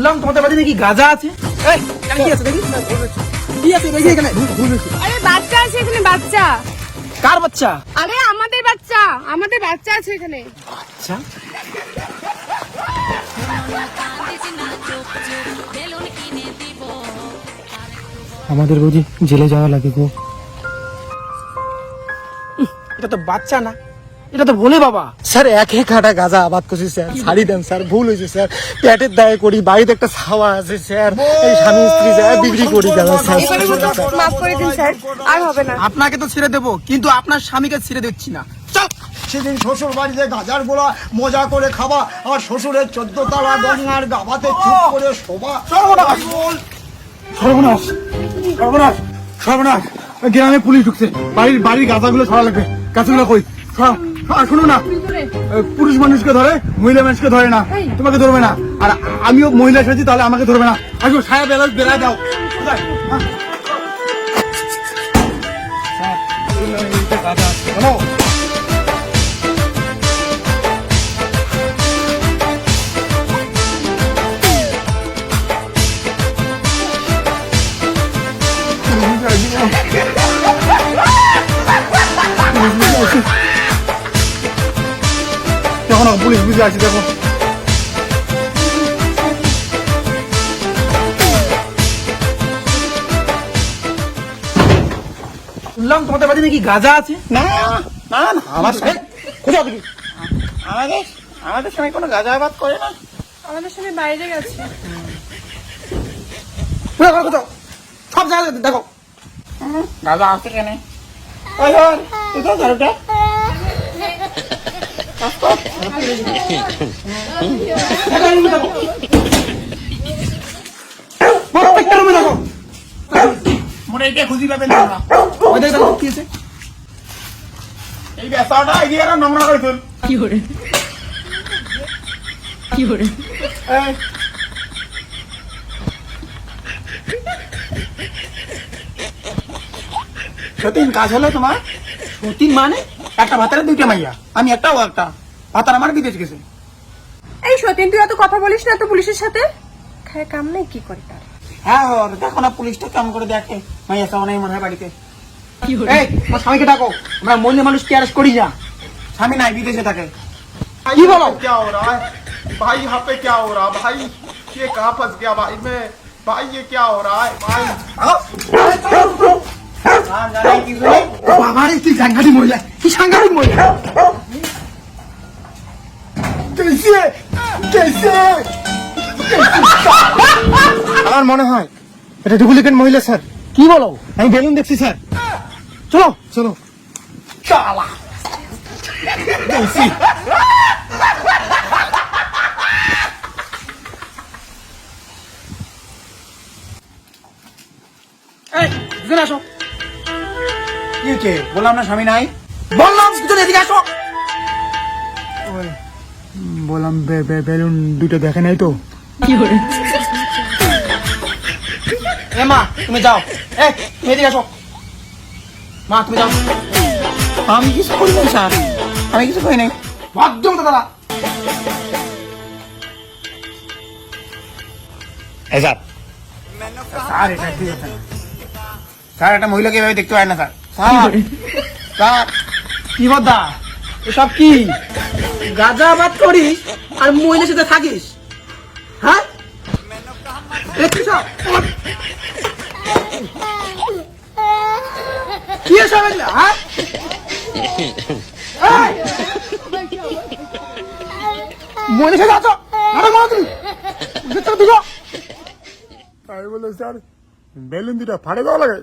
শুনলাম তোমাদের বাড়িতে নাকি গাঁজা আছে। এই এখানে কি আছে দেখি, কি আছে দেখি এখানে। আরে বাচ্চা আছে এখানে, বাচ্চা। কার বাচ্চা? আরে আমাদের বাচ্চা, আমাদের বাচ্চা আছে এখানে। আচ্ছা, আমাদের বুঝি জেলে যাওয়া লাগে গো। এটা তো বাচ্চা না, এটা তো ভোলে বাবা। স্যার এক কাটা গাঁজা আবাদ করছি স্যার, ছাড়ি দেন স্যার, ভুল হয়েছে স্যার। পেটের দায়ে করি, বাড়িতে একটা ছাওয়া আছে স্যার, এই স্বামী স্ত্রী যায় বিক্রি করি গাঁজা স্যার। মাফ করে দিন স্যার, আর হবে না। আপনাকে তো ছেড়ে দেবো, কিন্তু আপনার স্বামীকে ছেড়ে দিচ্ছি না। চল। সেদিন শ্বশুর বাড়িতে গাজার গোলা মজা করে খাওয়া, আর শ্বশুরের 14 তলা গঙ্গার গাবাতে চুপ করে শোভা। সর্বনাশ, সর্বনাশ, সর্বনাশ, সর্বনাশ। গ্রামে পুলিশ ঢুকছে, বাড়ির গাছাগুলো ছড়া লাগবে। গাছগুলো কই? শুনো না, পুরুষ মানুষকে ধরে, মহিলা মানুষকে ধরে না, তোমাকে ধরবে না। আর আমিও মহিলা এসেছি, তাহলে আমাকে ধরবে না। আসো, ছায়া বেড়ায় দাও। কোথায়? শোনো, দেখো না, পুলিশ বুঝে আছে, দেখো। শুনলাম তোমাদের বাড়িতে নাকি গাঁজা আছে। না না না, আমার কোথাও দেখি আমাদের সঙ্গে কোনো গাঁজা আবাদ করে না। আমাদের সঙ্গে বাইরে গেছে। কোথাও সব জায়গায় দেখো গাঁজা আছে কেন? ওই কোথাও ঝাড়ুটা প্রত্যেকটা রুমে দেখো। মনে এটা খুঁজি পাবেন না। ওই দেখো কি আছে। এই বেসাটা এগিয়ে নোংরা করে তুল। কি করে? সতীন কাজ হলো তোমার? সতীন মানে? একটা ভাতারে দুইটা মাইয়া, আমি একটা ও একটা। ভাতার আমার বিদেশ গেছে। এই সতীন, তুই এত কথা বলিস না তো পুলিশের সাথে। খায় কাম নাই, কি করে তার? হ্যাঁ ওর দেখো না, পুলিশটা কেমন করে দেখে। মাইয়া চাও নাই মনে হয় বাড়িতে। এই তোমার স্বামীকে ডাকো, আমরা মহিলা মানুষ কি অ্যারেস্ট করি না। স্বামী নাই, বিদেশে থাকে। কি বলো? क्या हो रहा है भाई? यहाँ पे क्या हो रहा है भाई? ये कहाँ फंस गया भाई मैं? भाई ये क्या हो रहा है भाई? বাবারে কি সাংঘাতিক মহিলা, কি সাংঘাতিক মহিলা। আমার মনে হয় এটা ডুপ্লিকেট মহিলা স্যার। কি বলো? আমি বেলুন দেখছি স্যার। চলো চলো। এই দুজন আসো। কি হচ্ছে? বললাম না স্বামী নাই। বললাম দুজন এদিকে আসো। বললাম বেলুন দুটো দেখে নাই তো। এ মা তুমি যাও, এই তুমি এদিকে আসো। মা তুমি যাও। আমি কিছু করি নাই স্যার, আমি কিছু করি নাই। ভদ্র মতো দাদা। এই স্যার, স্যার এটা ঠিক আছে না স্যার, একটা মহিলাকে এভাবে দেখতে পায় না স্যার। স্যার স্যার কি বদ্দা এসব কি? গাঁজা আবাদ করিস আর মহিলার সাথে থাকিস? হ্যাঁ দেখছিস সব? কি এসব এগুলো, হ্যাঁ? এই! মহিলার সাথে আছো, নাটক করো তুমি। ভিতরে ঢুকো। তাই বলে স্যার বেলুন দুটা ফাটে দেওয়া লাগে।